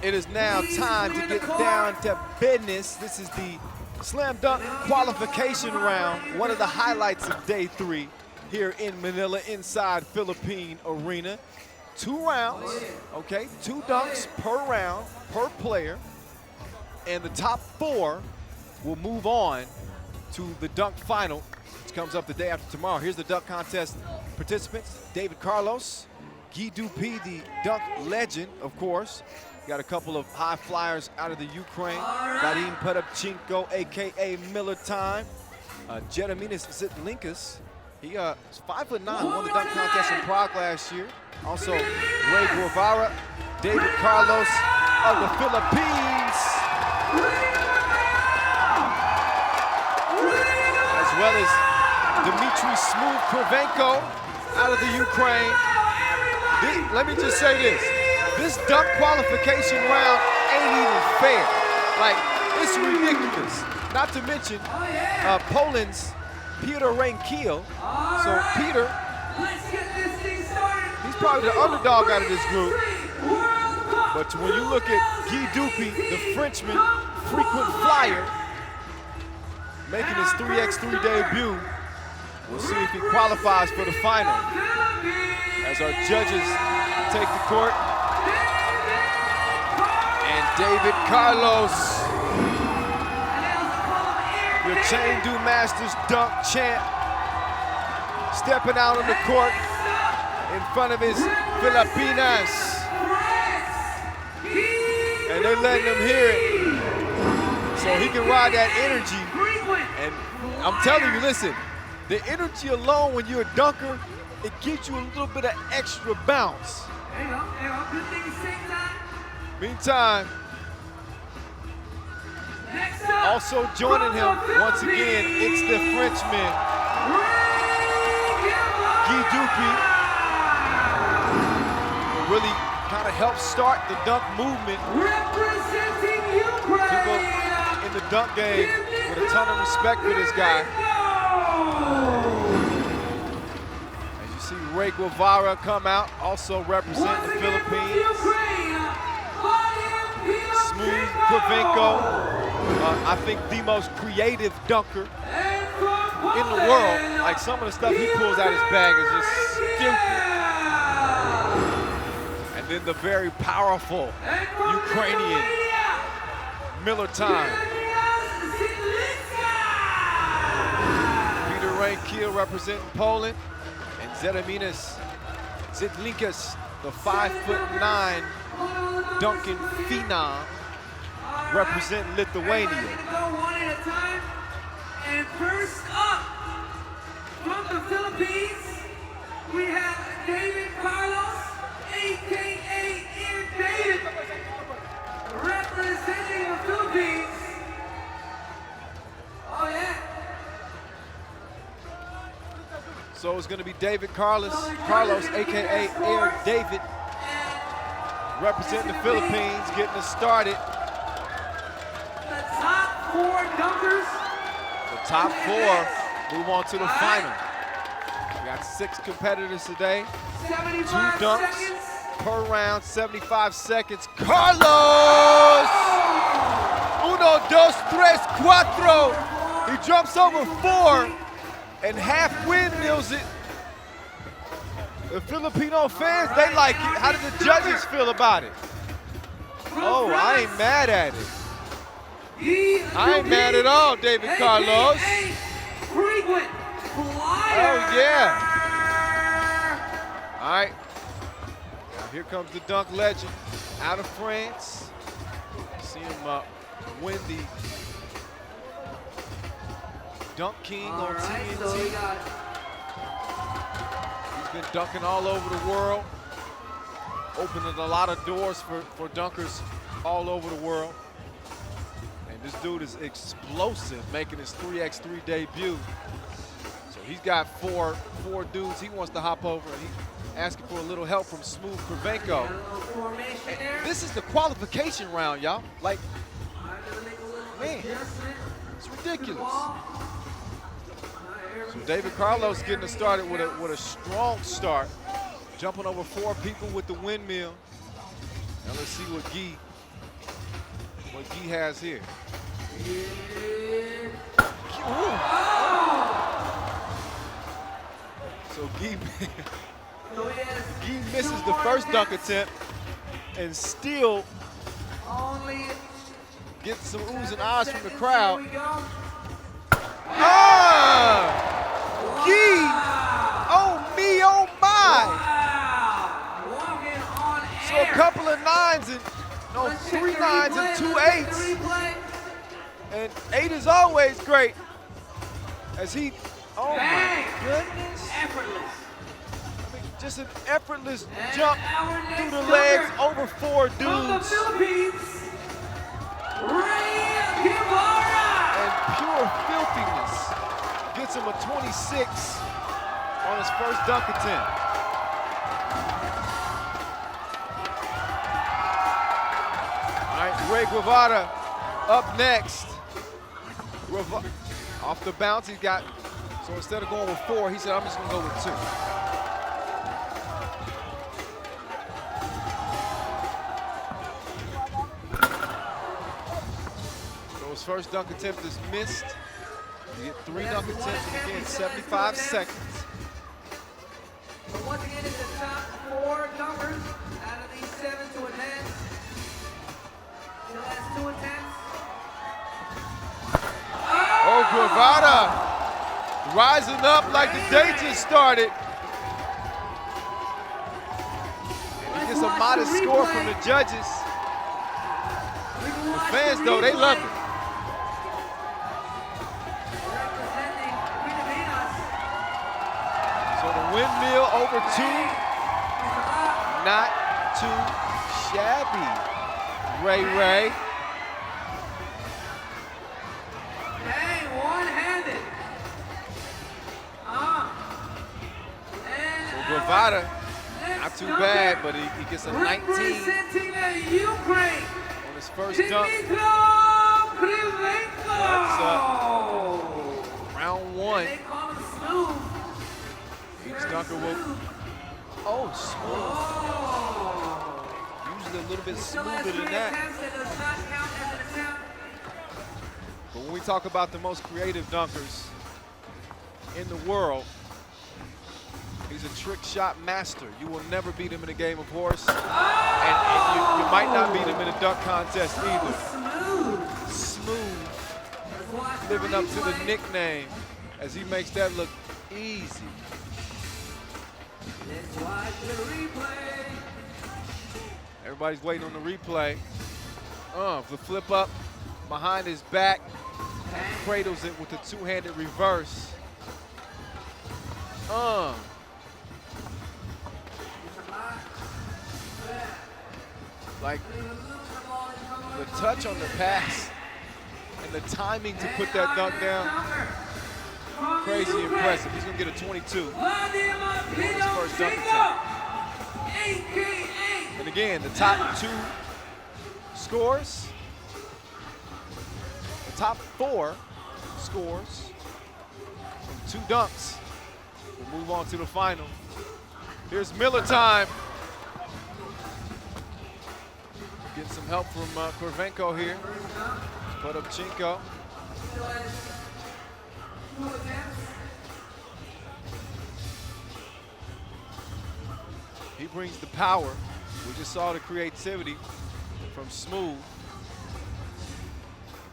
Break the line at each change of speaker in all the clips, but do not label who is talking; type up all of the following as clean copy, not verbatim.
It is now time to get down to business. This is the slam dunk qualification round, one of the highlights of day 3 here in Manila inside Philippine Arena. 2 rounds, okay, 2 dunks per round, per player, and the top 4 will move on to the dunk final, which comes up the day after tomorrow. Here's the dunk contest participants: David Carlos, Dupuy, the dunk legend, of course. Got a couple of high flyers out of the Ukraine. Vadim, Poddubchenko, AKA Miller Time. Jereminas Zitlinkas, he is 5'9", won the dunk contest in Prague last year. Also, Ray Guevara, David Carlos of the Philippines, as well as Dmitry Smoove Krivenko out of the Ukraine. Let me just say this. This dunk qualification round ain't even fair. Like, it's ridiculous. Not to mention Poland's Peter Rękiel. So Peter, he's probably the underdog out of this group. But when you look at Guy Dupuy, the Frenchman, frequent flyer, making his 3x3 debut, we'll see if he qualifies for the final. As our judges take the court. And David Carlos, your Chain Do Masters dunk champ, stepping out on the court in front of his Filipinas. And they're letting him hear it so he can ride that energy. And I'm telling you, listen, the energy alone when you're a dunker, it gives you a little bit of extra bounce. Meantime, also joining him once again, it's the Frenchman, Guy Dupuy, who really kind of helped start the dunk movement. People in the dunk game with a ton of respect for this guy. As you see Ray Guevara come out, also representing the Philippines. Smoove Krivenko, I think the most creative dunker in the world. Like, some of the stuff he pulls out his bag is just stupid. And then the very powerful Ukrainian Miller Time. Peter Rękiel representing Poland, and Jereminas Zitlinkas, the 5'9" dunking phenom, representing Lithuania.
One at a time. And first up from the Philippines, we have David Carlos, AKA David, representing the Philippines. Oh yeah.
So it's going to be David Carlos, AKA Air David, representing the Philippines, getting us started.
The top 4 dunkers.
The top 4 move on to the final. We got 6 competitors today. 2 dunks
seconds.
per round, 75 seconds. Carlos! 1, 2, 3, 4. He jumps over 4 and half windmills it. The Filipino fans, they like it. How did the judges feel about it? Oh, I ain't mad at it. I ain't mad at all, David Carlos. Oh, yeah. All right. Now here comes the dunk legend out of France. See him win the Dunk King on TNT. He's been dunking all over the world, opening a lot of doors for dunkers all over the world. And this dude is explosive, making his 3x3 debut. So he's got four dudes he wants to hop over, and he's asking for a little help from Smoove Krivenko. And this is the qualification round, y'all. Like, man, it's ridiculous. So David Carlos getting us started with a strong start, jumping over 4 people with the windmill. Now let's see what Guy what Guy has here. So Guy misses the first dunk attempt and still gets some oohs and ahs from the crowd. Guy! Oh me, oh my! So a couple of nines and, no, 3 9s and 2 8s. And 8 is always great. As he, oh my goodness.
Effortless.
I mean, just an effortless jump through the legs over 4
From the
dudes.
Philippines,
And pure filthiness gets him a 26 on his first dunk attempt. All right, Ray Guevara up next. Off the bounce, he got, so instead of going with 4, he said, I'm just gonna go with 2. So his first dunk attempt is missed. You get 3 dunk attempts, and again, 75 seconds.
But once again, it's the top 4 dunkers out of these 7 to advance. The last 2 attempts.
Oh, Guevara rising up like the day just started. And he gets a modest score from the judges. The fans, though, they love it. So the windmill over 2, not too shabby. Ray.
Hey, one-handed.
So Guevara, not too bad, but he gets a 19
Representing the Ukraine,
on his first dunk.
Dmitry Krivenko.
That's round 1.
They call him Smoove.
Each dunker will, smooth. Usually a little bit smoother than that. But when we talk about the most creative dunkers in the world, he's a trick shot master. You will never beat him in a game of horse. And you might not beat him in a dunk contest either. Smoove, living up to the nickname as he makes that look easy.
Let's watch the replay.
Everybody's waiting on the replay. The flip up behind his back. Cradles it with the 2-handed reverse. Like the touch on the pass and the timing to put that dunk down. Crazy impressive. He's gonna get a 22 on his first dunk attempt. And again, the top 2 scores, the top 4 scores from 2 dunks. We'll move on to the final. Here's Miller time. Getting some help from Krivenko here. Poddubchenko. He brings the power. We just saw the creativity from Smoove.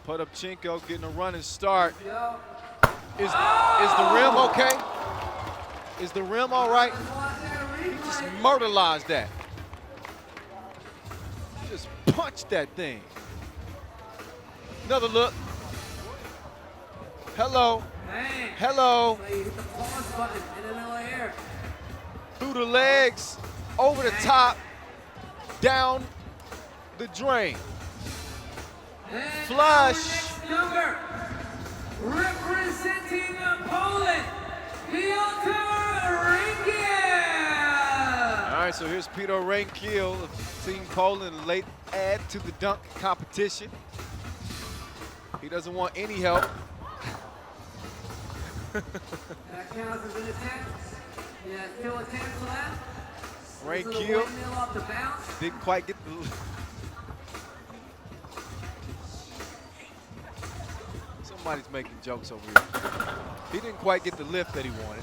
Poddubchenko getting a running start. Is the rim okay? Is the rim all right? He just murderized that. Just punched that thing. Another look. Hello. Hello. Through the legs, over the top, down the drain. Flush.
Representing Poland, Piotr Rankiel.
All right, so here's Peter Rankiel of Team Poland, a late add to the dunk competition. He doesn't want any help.
That counts as an attempt. Yeah, 2 attempts left.
Rankiel
Off the bounce.
didn't quite get Somebody's making jokes over here. He didn't quite get the lift that he wanted.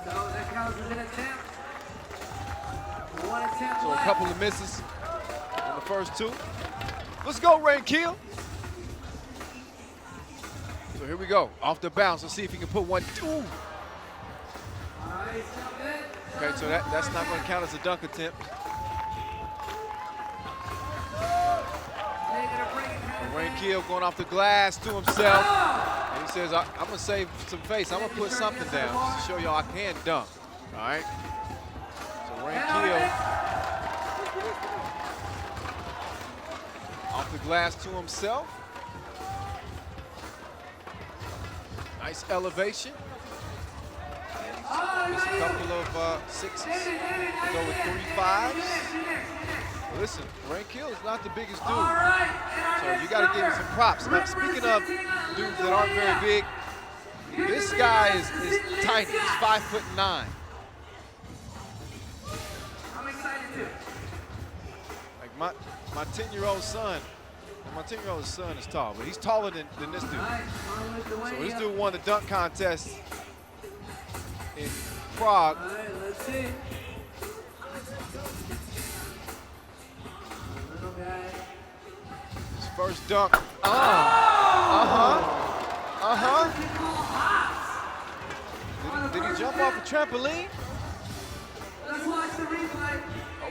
So that counts as an attempt. One attempt
So a
left.
couple of misses on the first two. Let's go, Rankeel. So here we go. Off the bounce. Let's see if he can put one, two.
All right, stop it.
Okay, so that's not going to count as a dunk attempt. Rankeel going off the glass to himself. And he says, I'm going to save some face. I'm going to put something down just to show y'all I can dunk. All right? So Rankeel off the glass to himself. Nice elevation. Just a couple of sixes. Go with 3-5s. Listen, Rankeel is not the biggest dude, so you got to give him some props. Now, speaking of dudes that aren't very big, this guy is tiny. He's 5'9".
I'm excited too.
Like my 10-year-old son, and my 10-year-old son is tall, but he's taller than this dude. So this dude won the dunk contest in Prague.
All right, let's see.
His first dunk. Did he jump off a trampoline?
Let's watch the replay.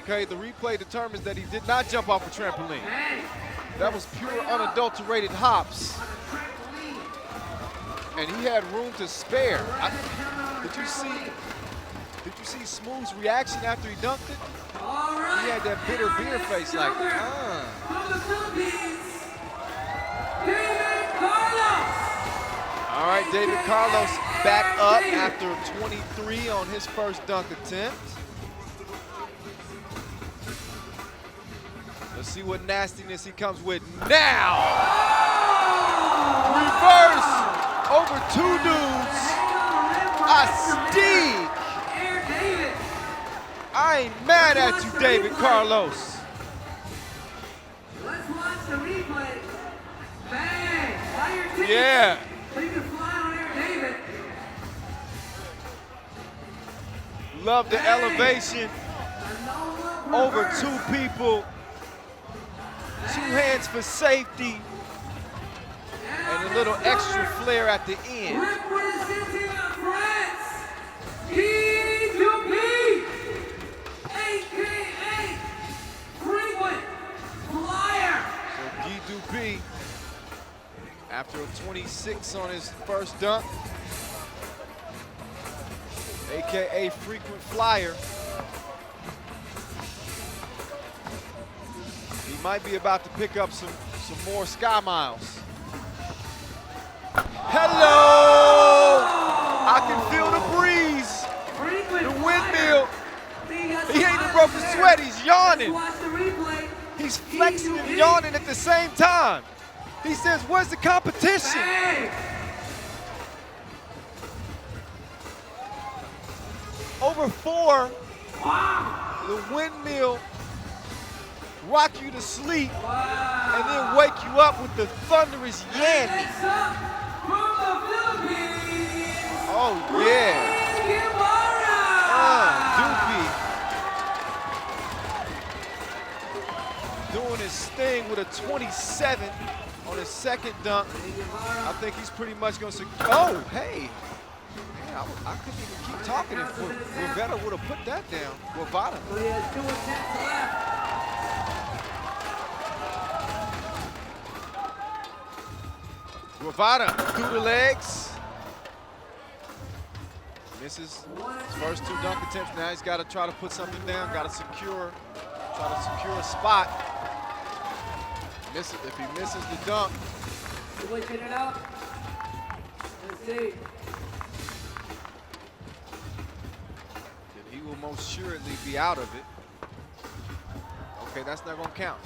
Okay, the replay determines that he did not jump off a trampoline. That was pure unadulterated hops. And he had room to spare. Did you see Smoove's reaction after he dunked it?
All right.
He had that bitter beer face like,
From the Philippines, David Carlos.
All right, David Carlos back up after 23 on his first dunk attempt. Let's see what nastiness he comes with now. Reverse over two dudes. A steak. I ain't mad at you, David Carlos.
Let's watch the replay. Bang! Buy your tickets.
Yeah.
So you can fly on Air David.
Love the elevation over two people. 2 hands for safety. And a little extra flair at the end.
Representing France, Dupuy, a.k.a. frequent flyer.
So Guy Dupuy, after a 26 on his first dunk, a.k.a. frequent flyer. He might be about to pick up some more sky miles. Hello! I can feel the breeze,
Frequent
the
flyer.
windmill. He ain't even broke a sweat, he's yawning.
Watch the replay.
He's flexing and yawning at the same time. He says, where's the competition?
Bang!
Over 4,
Wow!
the windmill rock you to sleep
Wow!
and then wake you up with the thunderous yanny.
Next up, from the Philippines,
Oh yeah, Dupuy doing his thing with a 27 on his second dunk. I think he's pretty much going to, oh, hey. Man, I couldn't even keep talking if Rivetta would have put that down. Well, Vadim.
So he has 2 attempts left.
Vadim through the legs. Misses his first 2 dunk attempts. Now he's got to try to put something down. Got to try to secure a spot. If he misses the dunk,
Switching it up. Let's see.
then he will most assuredly be out of it. Okay, that's not going to count.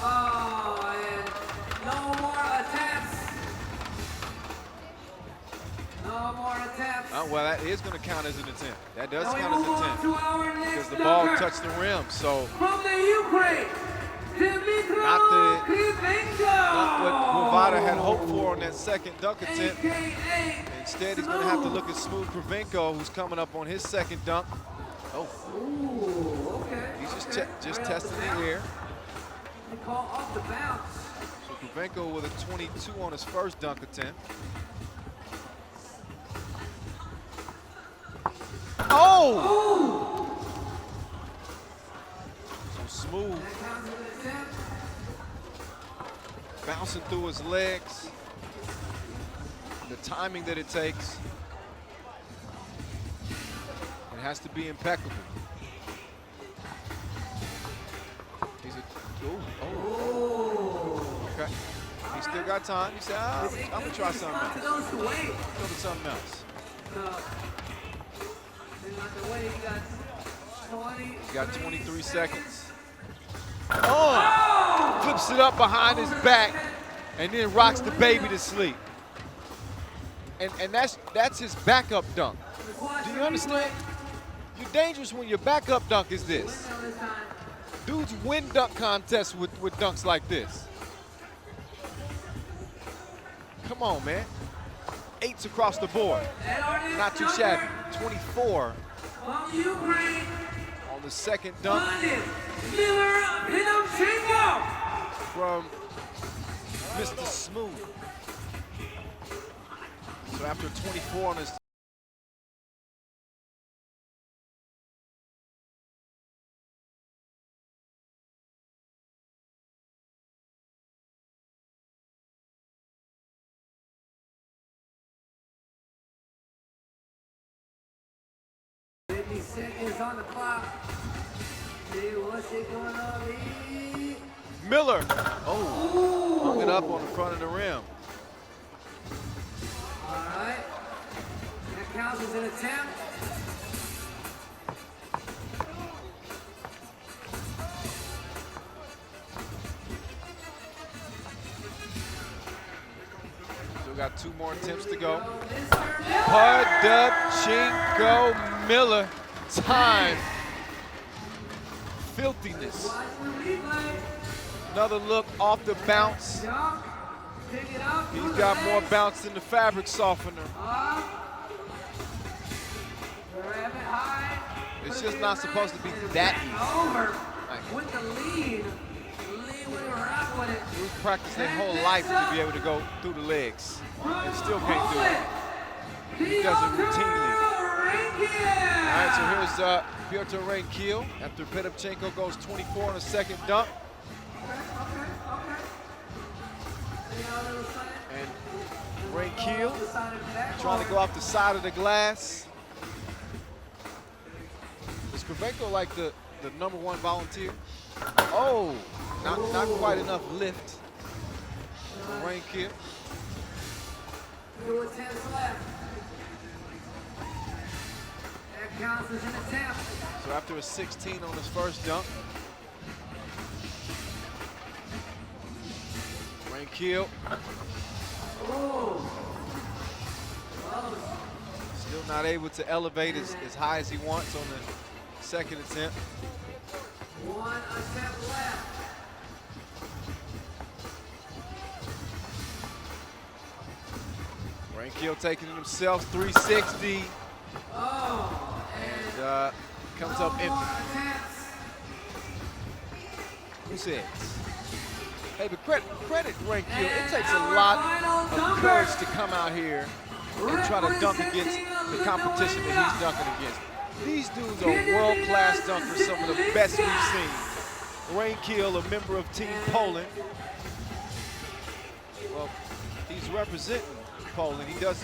Oh, and no more attempts. No more attempts.
Well, that is going to count as an attempt. That does
Now we
count as
move
an
on
attempt
to our next
because the ball
dunker.
touched the rim. So
From the Ukraine, Dmitry.
Not the
Krivenko!
not what Vadim had hoped for on that second dunk attempt.
AKA
Instead, he's going to have to look at Smoove Krivenko, who's coming up on his second dunk. Oh,
Ooh, okay.
he's just
Right
testing
off
the
bounce.
air.
They call off the bounce.
So Krivenko with a 22 on his first dunk attempt. Oh! So Smoove
That counts as an attempt.
bouncing through his legs. The timing that it takes. It has to be impeccable. He's a, oh. Okay. He's still got time. He said, I'm gonna try something else.
To those who wait.
Go to something else.
They got to wait. He got 20.
He's got 23 seconds. Oh! Flips it up behind his back and then rocks the baby to sleep. And that's his backup dunk. Do you understand? You're dangerous when your backup dunk is this. Dudes win dunk contests with dunks like this. Come on, man. 8s across the board. Not too shabby. 24
From Ukraine,
on the second dunk
Vadim Poddubchenko.
from Mr. Smoove. So after 24 on his
Seconds on the clock. See what's it gonna be?
Miller. Oh, hung it up on the front of the rim.
All right. That counts as an attempt.
Still got 2 more attempts to go.
Mr. Miller.
Poddubchenko Miller. Time. Filthiness.
Watch the replay.
Another look off the bounce.
Jump. Pick it up.
He's got more bounce than the fabric softener.
Up. Grab it high.
It's
Put
just
it
not
in
supposed to be
range.
that
Back
easy.
Over.
Like,
With the lead. Lead with it, rock with it.
he's practiced their whole life to be able to go through the legs. And still can't do it. He does it routinely. All right, so here's Piotr Reinkeel after Poddubchenko goes 24 on the second dunk. And Reinkeel trying to go off the side of the glass. Is Krivenko like the #1 volunteer? Oh, not quite enough lift from Reinkeel.
2 attempts left. That counts as an attempt.
So after a 16 on his first dunk, Reinkeel still not able to elevate as high as he wants on the second attempt.
1 attempt left.
Reinkeel taking it himself, 360,
Oh,
and comes up empty.
attempts.
Who says? Hey, but credit Reinkeel. It
And
takes a
our
lot
final
of
dunker.
courage to come out here and try to dunk against the competition that he's dunking against. These dudes are world-class dunkers, some of the best we've seen. Reinkeel, a member of Team Poland. Well, he's representing Poland. He does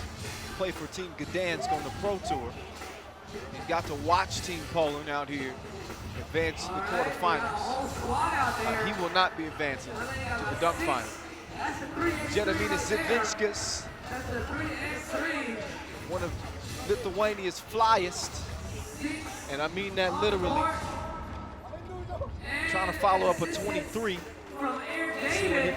play for Team Gdansk on the Pro Tour. He's got to watch Team Poland out here advance to the quarterfinals.
Whole squad out there.
He will not be advancing to the dunk final.
That's the 3x3
Gediminas
right there.
Zidvinskas,
That's the 3x3.
one of Lithuania's flyest, and I mean that literally. Trying to follow up a 23,
From Air
see what he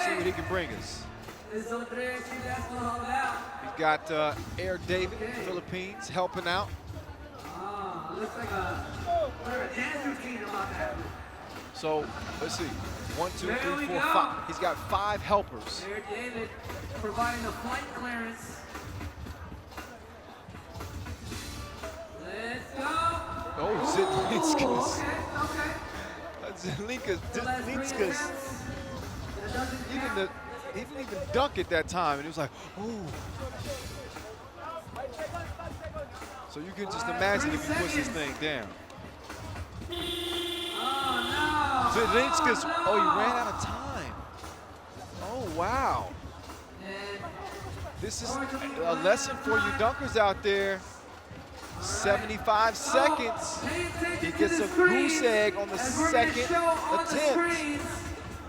David.
can bring us.
This is on 3x3, that's what all about.
He's got Air David, Philippines, helping out.
Looks like a dance routine about that.
So let's see. 1, 2, 3, 4, 5. He's got 5 helpers.
There, David, providing the flight clearance. Let's go.
Oh, Zielinska's.
Okay.
Zielinska's. He didn't even dunk at that time, and he was like, ooh. So you can just imagine if he puts this thing down. Zielinska's, oh, he ran out of time. Oh, wow. This is a lesson for you dunkers out there. 75 seconds. He gets a goose egg on the second attempt.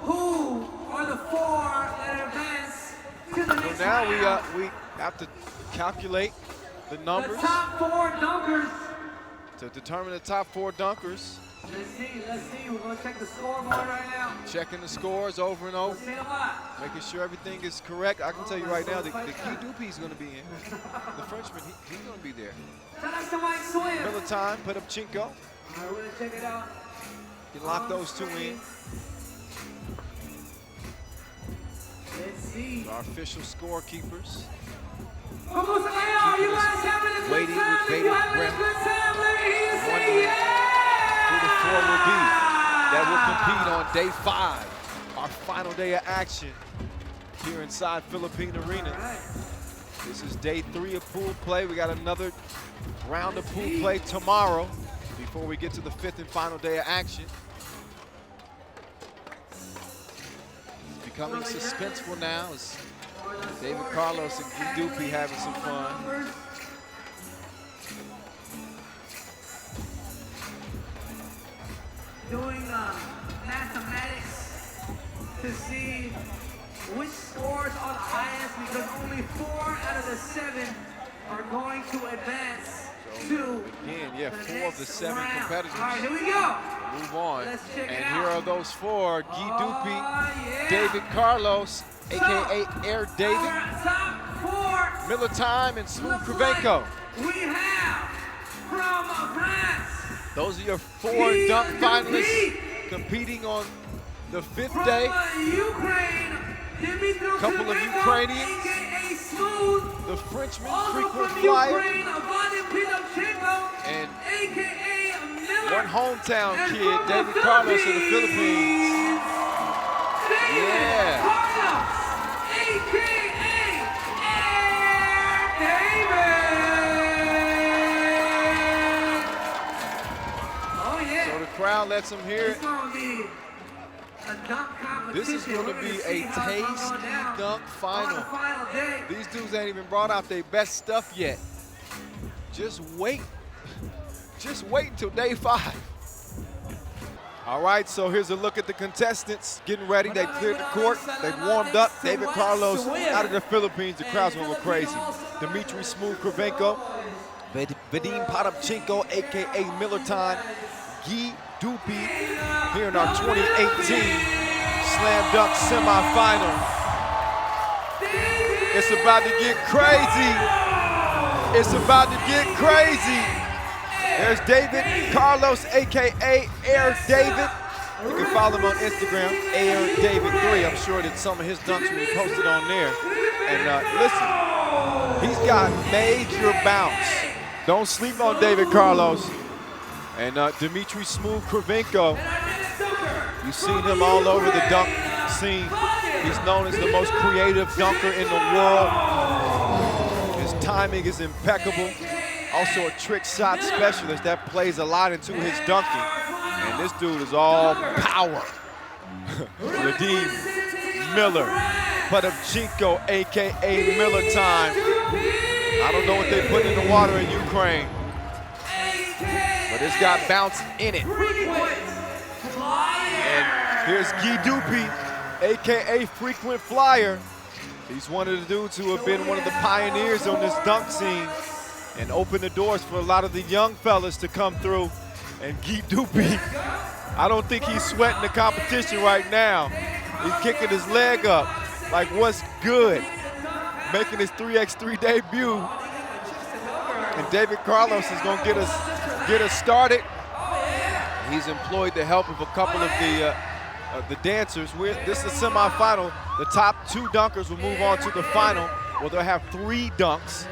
Who are the 4 that advance to the next
So now
round?
we have to calculate the numbers.
The top 4 dunkers.
To determine the top 4 dunkers.
Let's see. We're going to check the scoreboard right now.
Checking the scores over and over.
We'll see a lot.
Making sure everything is correct. I can tell you right now, the key Dupuy is going to be in. The Frenchman, he's going to be there.
Shout out to Mike Smoove.
Miller time, Poddubchenko.
All right, we're going to check it out.
You can lock those 2 in.
Let's see.
Our official scorekeepers.
Vamos allá, you guys having a good
Waiting with
time?
bated
You having
breath.
a good time? Let me hear you say
Wondering
yeah!
who the 4 will be that will compete on day 5, our final day of action here inside Philippine Arena. This is day 3 of pool play. We got another round of pool play tomorrow before we get to the 5th and final day of action. It's becoming suspenseful now as David Carlos and Dupuy having some fun.
Doing mathematics to see which scores are the highest, because only 4 out of the 7 are going to advance to
Again, yeah,
the
4 of the
next
7
round.
competitors
All right, here we go.
move on.
Let's check
And
it
here
out.
are those 4, Guy Dupuy,
Yeah.
David Carlos, AKA Air David,
Our top 4
Miller Time, and Smoove
looks
Krivenko.
like we have from France.
Those are your 4 dunk finalists competing on the 5th day.
Ukraine, Dmitry,
Couple of Ukrainians.
AKA Smoove.
The Frenchman,
Also
frequent
from
flyer,
Ukraine, Vadim
and
AKA Miller.
one hometown
And
kid,
from the
David Carlos of the Philippines.
David
Yeah.
Carlos, AKA David. Oh yeah.
So the crowd lets him hear
It's
it.
gonna be a dunk competition.
This is going to
We're
be
see
a
how it's gonna go
tasty
down
dunk
on the
final.
final day.
These dudes ain't even brought out their best stuff yet. Just wait. Just wait until day 5. All right, so here's a look at the contestants getting ready. They cleared the court. They warmed up. David Carlos out of the Philippines. The crowd's going to go crazy. Dmitry Smoove Krivenko. Vadim Poddubchenko, a.k.a. Miller Time. Guy Dupuy here in our 2018 Slam Dunk semifinal. It's about to get crazy. It's about to get crazy. There's David Carlos, a.k.a. Air David. You can follow him on Instagram, Air David 3. I'm sure that some of his dunks will be posted on there. And listen, he's got major bounce. Don't sleep on David Carlos. And Dmitry Smoove Krivenko. You've seen him all over the dunk scene. He's known as the most creative dunker in the world. His timing is impeccable. Also a trick shot specialist that plays a lot into his dunking. And this dude is all power. Vadim Miller, Poddubchenko, a.k.a. Miller Time. I don't know what they put in the water in Ukraine, but it's got bounce in it. And here's Guy Dupuy, a.k.a. Frequent Flyer. He's one of the dudes who have been one of the pioneers on this dunk scene and opened the doors for a lot of the young fellas to come through. And Guy Dupuy, I don't think he's sweating the competition right now. He's kicking his leg up like, what's good? Making his 3x3 debut. And David Carlos is gonna get us started. He's employed the help of a couple of the dancers. This is the semifinal. The top 2 dunkers will move on to the final, where they'll have 3 dunks.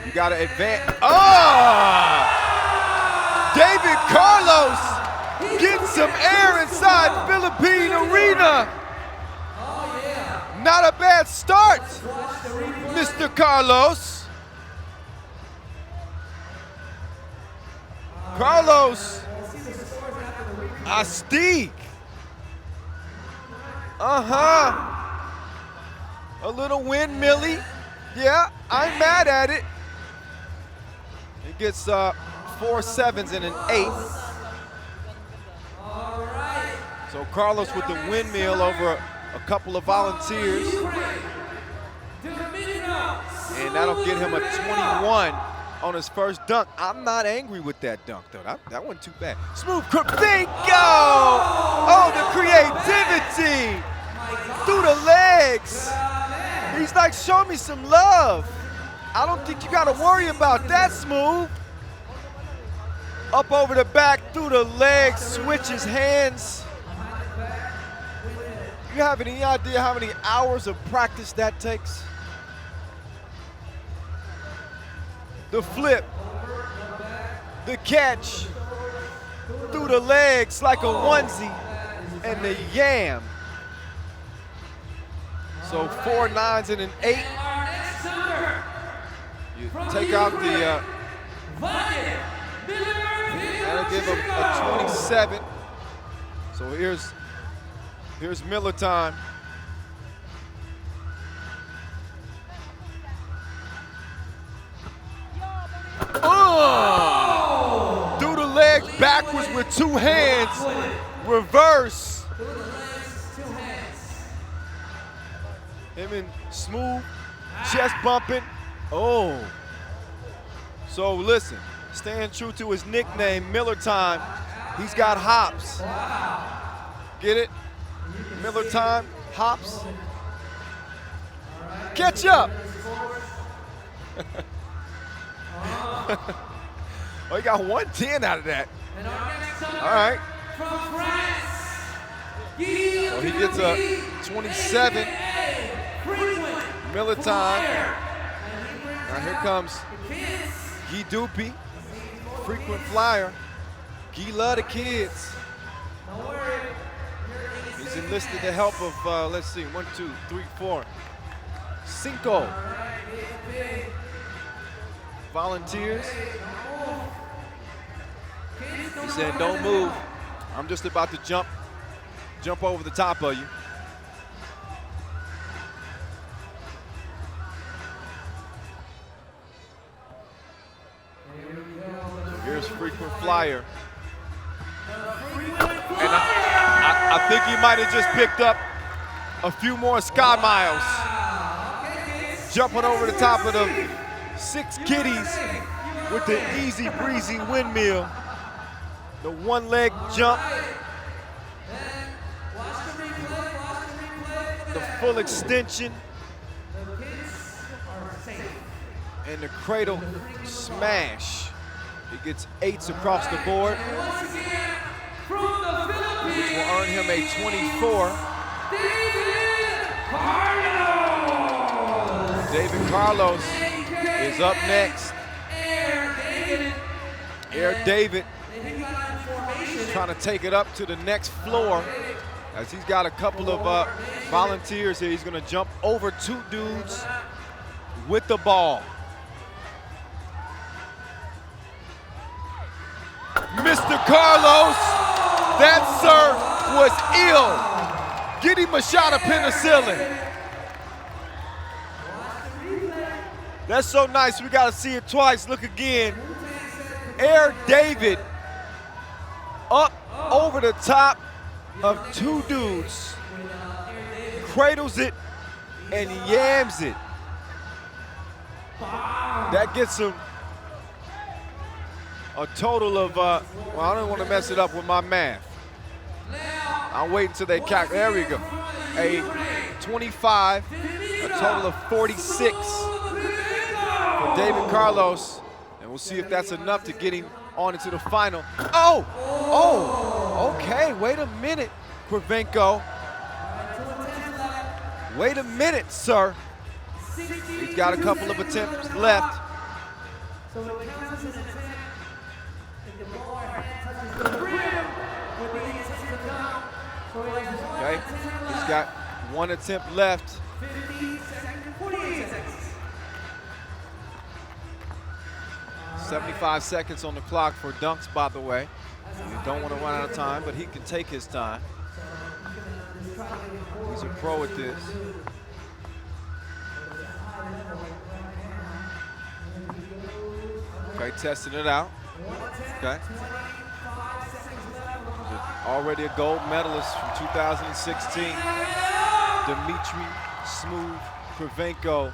You got to advance. Oh! David Carlos getting some air inside Philippine Arena. Not a bad start, Mr. Carlos. Carlos Astig. A little windmilly. Yeah, I'm mad at it. He gets 4 7s and an 8. So Carlos with the windmill over a couple of volunteers. And that'll get him a 21 on his first dunk. I'm not angry with that dunk, though. That wasn't too bad. Smoove Krivenko! Oh, the creativity! Through the legs. He's like, show me some love. I don't think you got to worry about that, Smoove. Up over the back, through the legs, switches hands. You have any idea how many hours of practice that takes? The flip, the catch, through the legs like a onesie, and the yam. So 4 9s and an 8. You take out the, that'll give him a 27. So here's Miller time. Oh! Through the legs, backwards with 2 hands, reverse. Him and Smoove, chest bumping. Oh. So listen, staying true to his nickname, Miller time, he's got hops. Get it? Miller time, hops. Catch up. Oh, he got 110 out of that. All right. Well, he gets a 27. Miller time. Now here comes Dupuy, frequent flyer. Guy love the kids. He's enlisted the help of, let's see, 1, 2, 3, 4, 5 volunteers. He said, don't move. I'm just about to jump over the top of you. So here's frequent flyer. And I think he might have just picked up a few more sky miles. Jumping over the top of the 6 kiddies with the easy breezy windmill. The 1-leg jump. The full extension. And the cradle smash. He gets 8s across the board, which will earn him a 24. David Carlos is up next. Air David trying to take it up to the next floor, as he's got a couple of volunteers here. He's going to jump over 2 dudes with the ball. Mr. Carlos, that serve was ill. Get him a shot of penicillin. That's so nice, we gotta see it twice. Look again. Air David up over the top of 2 dudes. Cradles it and yams it. That gets him a total of, well, I don't want to mess it up with my math. I'll wait until they calculate. There we go. A 25, a total of 46 for David Carlos. And we'll see if that's enough to get him on into the final. Oh! Oh, okay, wait a minute, Krivenko. Wait a minute, sir. He's got a couple of attempts left.
So when it comes to the attempt, if the ball or hand touches the rim, would be into the dunk. So he has one
Okay,
attempt
he's
left.
got one attempt left.
50 seconds, 48 seconds.
75 seconds on the clock for dunks, by the way. You don't want to run out of time, but he can take his time. He's a pro at this. Okay, testing it out. Okay. Already a gold medalist from 2016. Dmitry, Smoove, Krivenko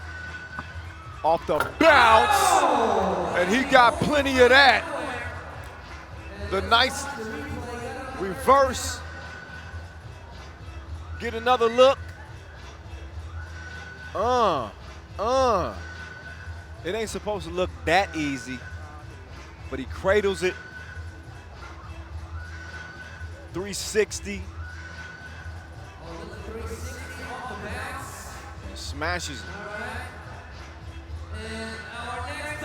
off the bounce, and he got plenty of that. The nice reverse. Get another look. It ain't supposed to look that easy, but he cradles it. 360. And smashes it.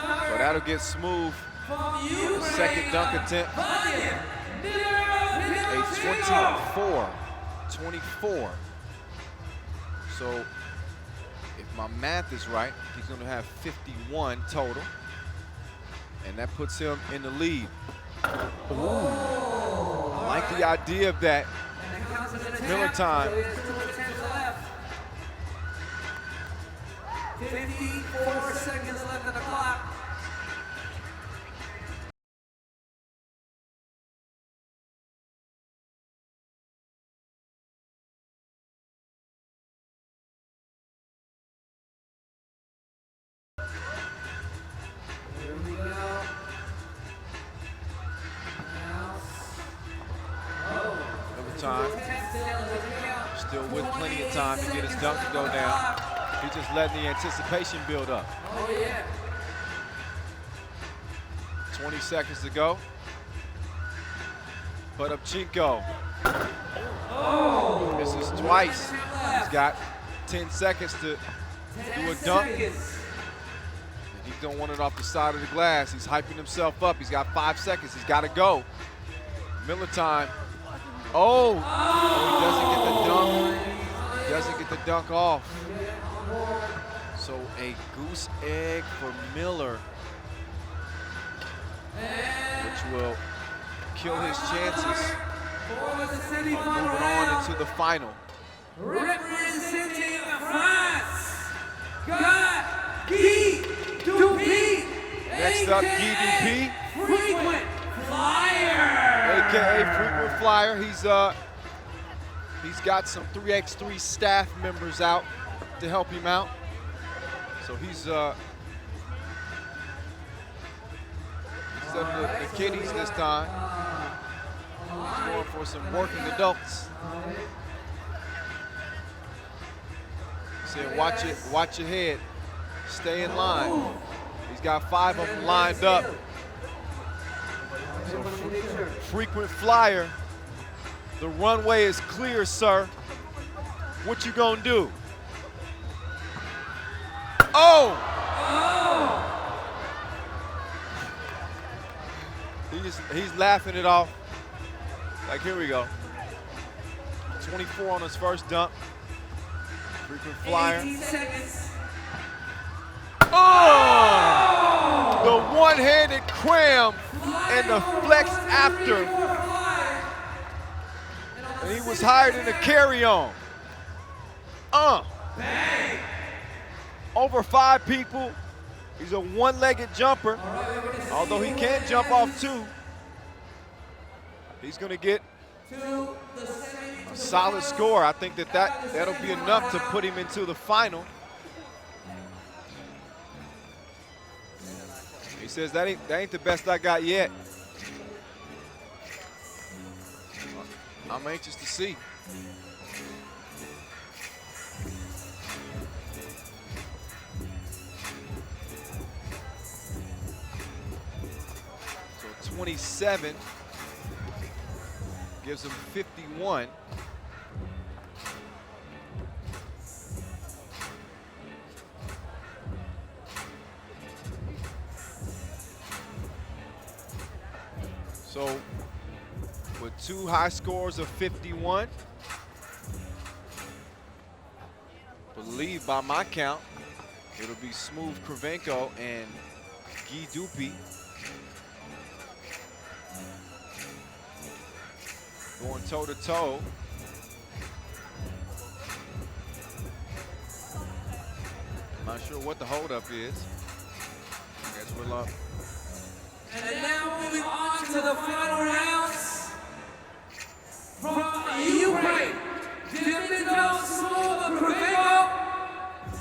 So that'll get Smoove the second dunk attempt. A 24. So if my math is right, he's going to have 51 total. And that puts him in the lead. Ooh. I like the idea of that. Miller time.
54 seconds left on the clock. Here we go.
Another time. Still with plenty of time to get his dunk to go down. He's just letting the anticipation build up.
Oh, yeah.
20 seconds to go. Poddubchenko.
Oh.
Misses twice. He's got 10 seconds to do a dunk. And he don't want it off the side of the glass. He's hyping himself up. He's got 5 seconds. He's got to go. Miller time. Oh, he doesn't get the dunk. He doesn't get the dunk off. So a goose egg for Miller, which will kill his chances of moving on into the final.
Representing France, Guy Dupuy.
Next up, Dupuy,
Frequent Flyer.
AKA Frequent Flyer. He's got some 3x3 staff members out to help him out. So he's instead of the kiddies this time, he's going for some working adults. He said, watch your head, stay in line. He's got 5 of them lined up. So Frequent Flyer, the runway is clear, sir. What you gonna do? Oh! He's laughing it off. Like, here we go. 24 on his first dunk. Frequent Flyer.
18 seconds.
Oh! The one-handed cram and the flex after. And he was hired in a carry-on.
Bang.
Over 5 people. He's a one-legged jumper. Although he can jump off 2. He's going to get a solid score. I think that'll be enough to put him into the final. He says that ain't the best I got yet. I'm anxious to see. So 27 gives him 51. So with two high scores of 51, believe by my count, it'll be Smoove Krivenko and Dupuy going toe-to-toe. I'm not sure what the holdup is. I guess we're up.
And now moving on to the final rounds. From Ukraine, Dmitry Smoove Krivenko.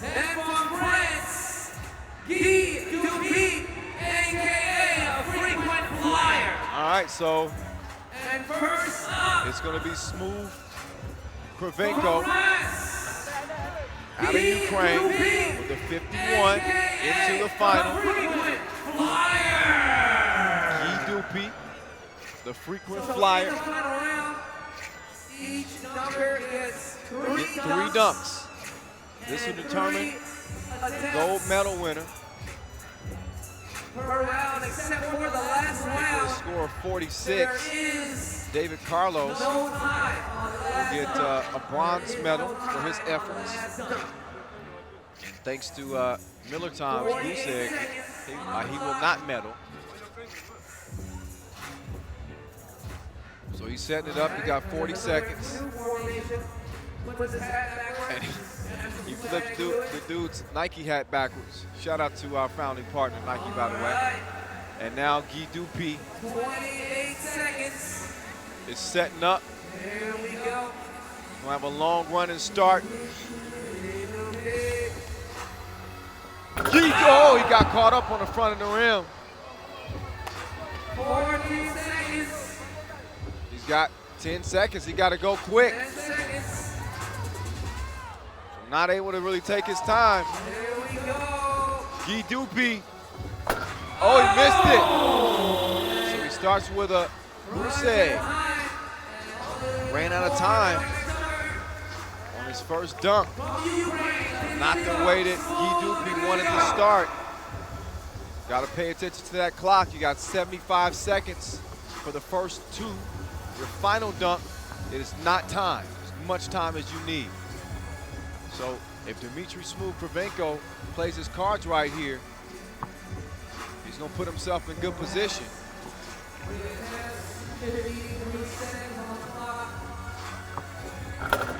And from France, Dupuy, a.k.a. a frequent flyer.
All right, so
And first up,
it's going to be Smoove Krivenko out of
Dupuy,
Ukraine with the 51 into the final.
frequent flyer.
Dupuy, the frequent flyer,
Final round, each number gets
get 3 dunks. This will determine gold medal winner.
per round, except for the last
With a
round.
score of
There
46,
is
David Carlos
no time on the
will
last
get a bronze medal for his efforts. Thanks to Miller Time's goose egg, he will not medal. So he's setting it up. He got 40 seconds.
Puts his hat
And
backwards.
he flips the dude's Nike hat backwards. Shout out to our founding partner, Nike, by the way. And now Dupuy
28 seconds.
is setting up.
Here we go.
We'll have a long run and start. Oh, he got caught up on the front of the rim.
14 seconds.
He's got 10 seconds. He got to go quick.
10 seconds.
Not able to really take his time.
Here we go.
Dupuy. Oh, he missed it. So he starts with a goose egg. Ran out of time on his first dunk. Not the way that Dupuy wanted to start. Got to pay attention to that clock. You got 75 seconds for the first 2. Your final dunk, it is not time, as much time as you need. So if Dmitry Smoove Krivenko plays his cards right here, he's going to put himself in good position.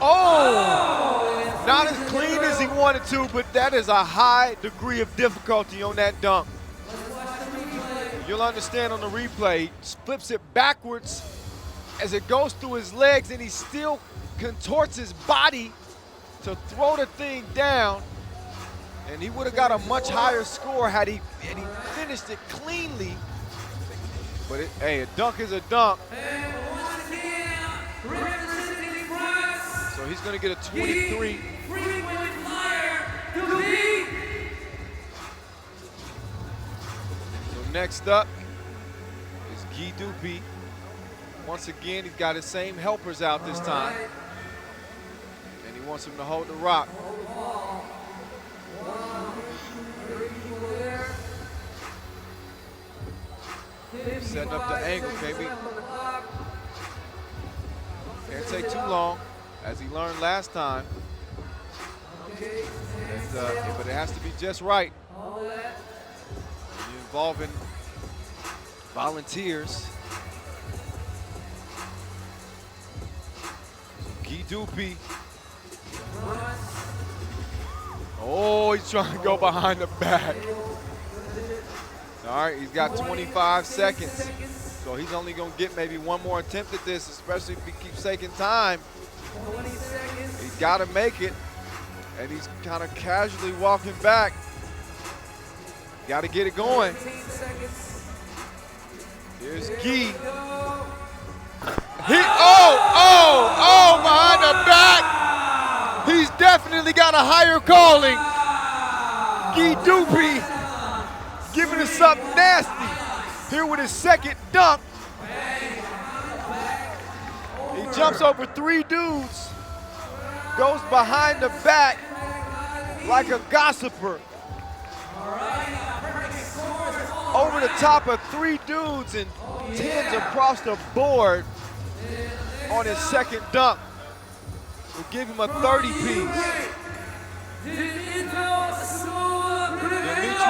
Oh! Not as clean as he wanted to, but that is a high degree of difficulty on that dunk. You'll understand on the replay, he flips it backwards as it goes through his legs, and he still contorts his body to throw the thing down. And he would have got a much higher score had he finished it cleanly. But hey, a dunk is a dunk.
And once again, representing France,
So he's going to get a 23.
frequent flyer, Dupuy.
So next up is Dupuy. Once again, he's got his same helpers out this time. And he wants him to hold the rock. Setting up the angle, baby. Can't take too long, as he learned last time. But it has to be just right. When you're involving volunteers. Dupuy. Oh, he's trying to go behind the back. All right, he's got 25 seconds. So he's only going to get maybe one more attempt at this, especially if he keeps taking time.
20 seconds.
He's got to make it. And he's kind of casually walking back. Got to get it going.
15 seconds.
Here's Guy. Behind the back. He's definitely got a higher calling. Dupuy giving us something nasty here with his second dunk. He jumps over 3 dudes, goes behind the back like a gossiper. Over the top of 3 dudes and 10s across the board on his second dunk. We'll give him a 30-piece. Dmitry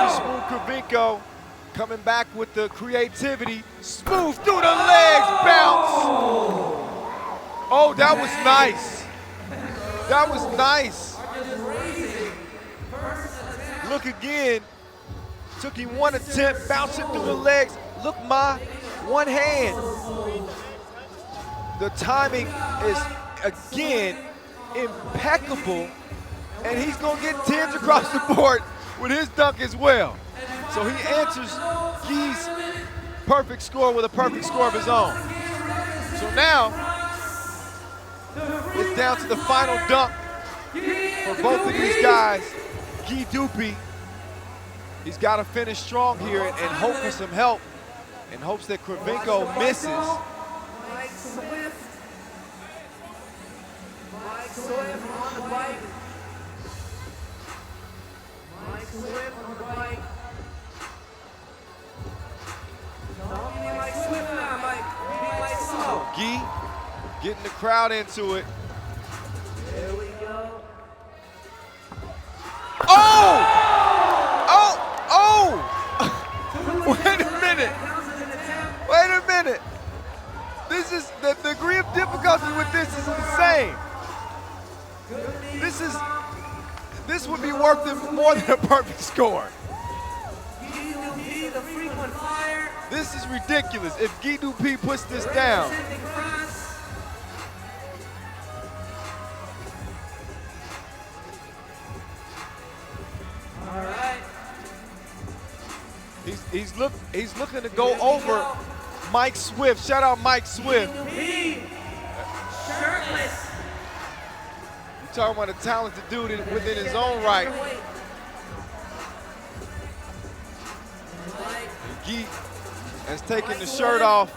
Smoove Krivenko coming back with the creativity. Smoove through the legs, bounce. Oh, that was nice. That was nice. Look again. Took him 1 attempt, bounced it through the legs. Look, one hand. The timing is, again, impeccable. And he's gonna get 10s across the board with his dunk as well. So he answers Guy's perfect score with a perfect score of his own. So now, it's down to the final dunk for both of these guys. Guy Dupuy, he's got to finish strong here and hope for some help in hopes that Krivenko misses.
Mike Swift on the bike. Mike Swift on the bike. Don't give me Mike Swift now, Mike. Give me Mike Smoove.
Guy getting the crowd into it.
There we go.
Oh! Wait a minute. Wait a minute. This is, the degree of difficulty with this is insane. This would be worth it more than a perfect score. This is ridiculous. If Guy Dupuy puts this down.
All right.
He's looking to go over Mike Swift. Shout out Mike Swift.
Shirtless.
You're talking about a talented dude within his own right. Guy has taken the shirt off,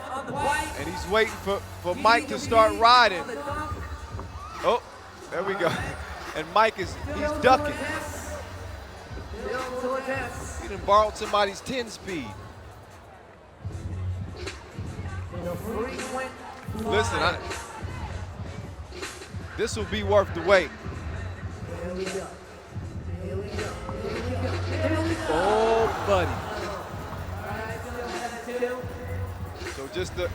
and he's waiting for Mike to start riding. Oh, there we go. And Mike he's ducking. He done borrowed somebody's 10 speed. Listen, this will be worth the wait. Oh, buddy. So just the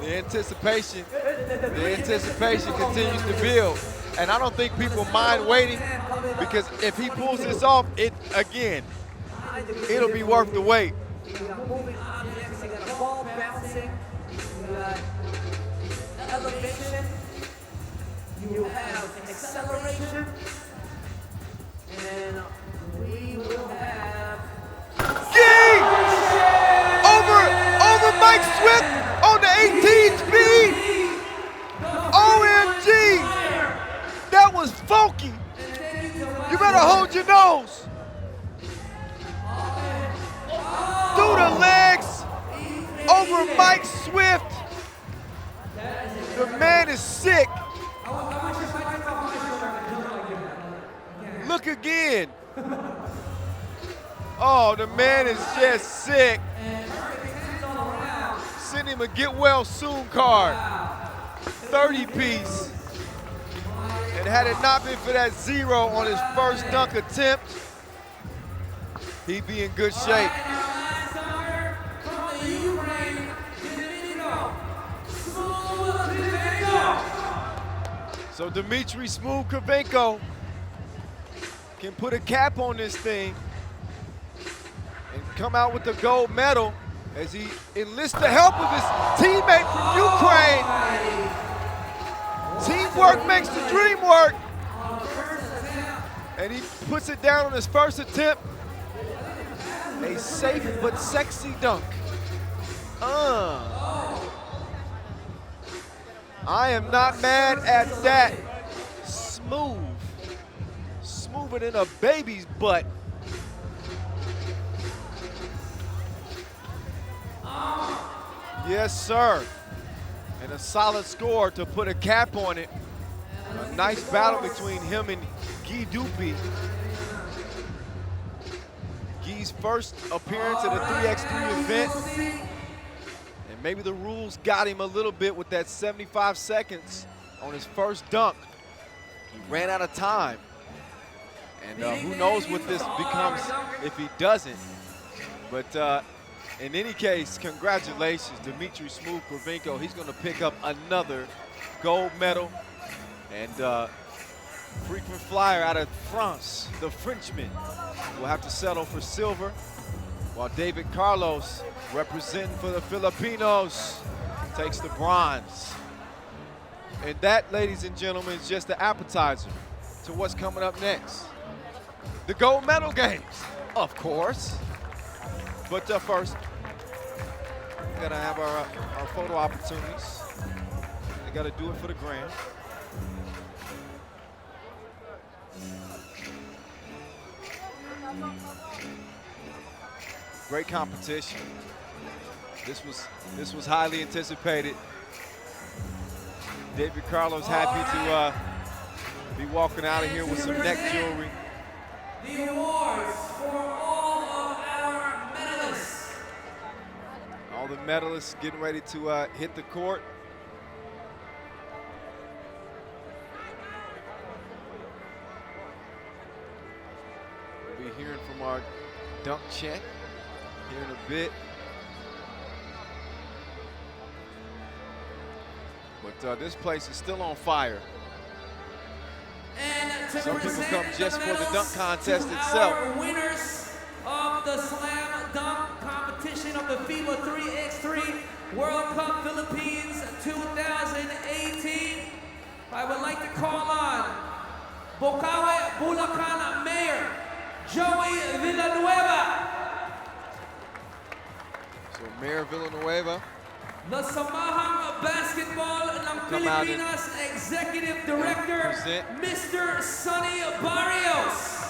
anticipation continues to build. And I don't think people mind waiting, because if he pulls this off, it'll be worth the wait.
You got moving objects, you got a ball bouncing, you got elevation, you have acceleration, and we will have
over Mike Swift on the 18 speed. OMG, that was funky. You better hold your nose. Through the legs, over Mike Swift. The man is sick. Look again. Oh, the man is just sick. Send him a get well soon card. 30-piece. And had it not been for that 0 on his first dunk attempt, he'd be in good shape. So Dmitry Smoove Krivenko can put a cap on this thing and come out with the gold medal as he enlists the help of his teammate from Ukraine. Teamwork makes the dream work. And he puts it down on his first attempt. A safe but sexy dunk. I am not mad at that. Smoove. Smoothing in a baby's butt. Yes, sir. And a solid score to put a cap on it. A nice battle between him and Guy Dupuy. Guy's first appearance at a 3x3 event. And maybe the rules got him a little bit with that 75 seconds on his first dunk. He ran out of time. And who knows what this becomes if he doesn't. But in any case, congratulations, Dmitry Smoove Krivenko. He's going to pick up another gold medal. And frequent flyer out of France, the Frenchman, will have to settle for silver, while David Carlos, representing for the Filipinos, takes the bronze. And that, ladies and gentlemen, is just the appetizer to what's coming up next. The gold medal games, of course. But first, we gotta have our photo opportunities. We gotta do it for the gram. Great competition. This was highly anticipated. David Carlos happy to be walking out of here with some neck jewelry.
The awards for all of our medalists.
All the medalists getting ready to hit the court. We'll be hearing from our dunk check here in a bit. But this place is still on fire.
And to
some people come just for the dunk contest
to
itself.
Our winners of the slam dunk competition of the FIBA 3x3 World Cup Philippines 2018. I would like to call on Bocaue, Bulacan Mayor Joey Villanueva.
So Mayor Villanueva.
The Samahang Basketball ng Pilipinas Executive Director, Mr. Sonny Barrios.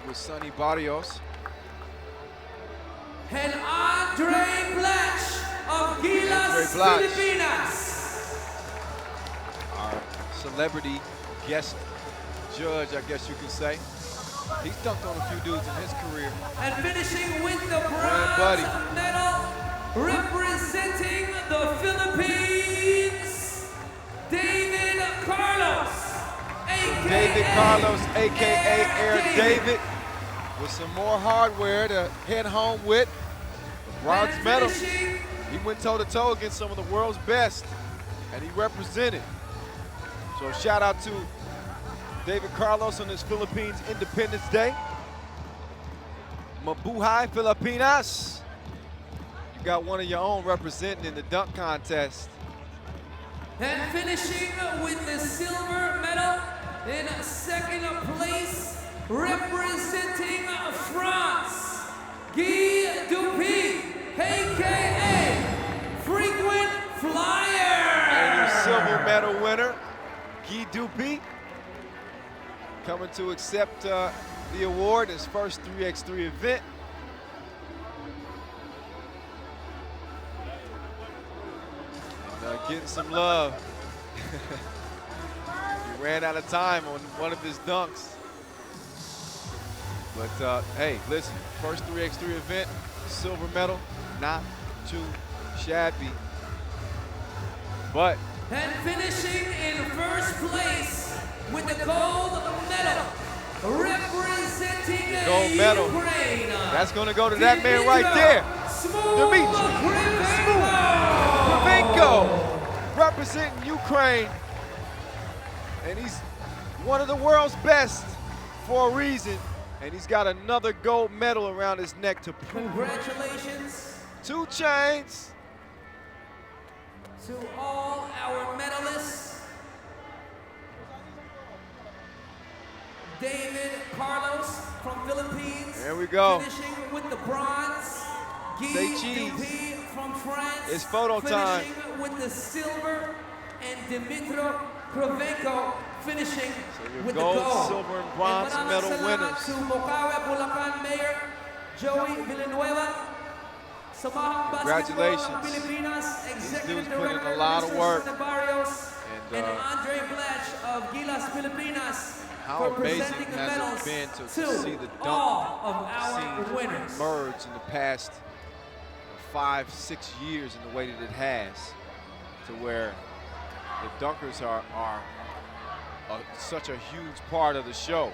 With Sonny Barrios.
And Andre Blanche of Gilas, Filipinas.
Our celebrity guest judge, I guess you could say. He's dunked on a few dudes in his career.
And finishing with the bronze medal, representing the Philippines, David Carlos, a.k.a.
David Carlos, a.k.a. Air David, with some more hardware to head home with. The bronze medal. He went toe-to-toe against some of the world's best, and he represented. So shout out to David Carlos on this Philippines Independence Day. Mabuhay, Filipinas. You got one of your own representing in the dunk contest.
And finishing with the silver medal in second place, representing France, Guy Dupuy, a.k.a. Frequent Flyer.
And your silver medal winner, Guy Dupuy, coming to accept the award, his first 3x3 event. Getting some love. He ran out of time on one of his dunks. But hey, listen, first 3x3 event, silver medal, not too shabby. But
and finishing in first place with the gold medal, representing Ukraine.
That's going to go to that man right there, Dmitry Krivenko, representing Ukraine. And he's one of the world's best for a reason. And he's got another gold medal around his neck to prove.
Congratulations.
2 chains.
To all our medalists. David Carlos from Philippines.
There we go.
Finishing with the bronze. Guy Dupuy from France.
It's photo time.
Finishing with the silver. And Dmitry Krivenko finishing with the gold.
Silver, and bronze medal winners.
To Bocaue, Bulacan Mayor Joey Villanueva,
Congratulations. These dudes put in a lot of work.
And Andre Blatch of Gilas, Filipinas.
How amazing has it been to see the dunk scene emerge in the past 5-6 years in the way that it has, to where the dunkers are such a huge part of the show.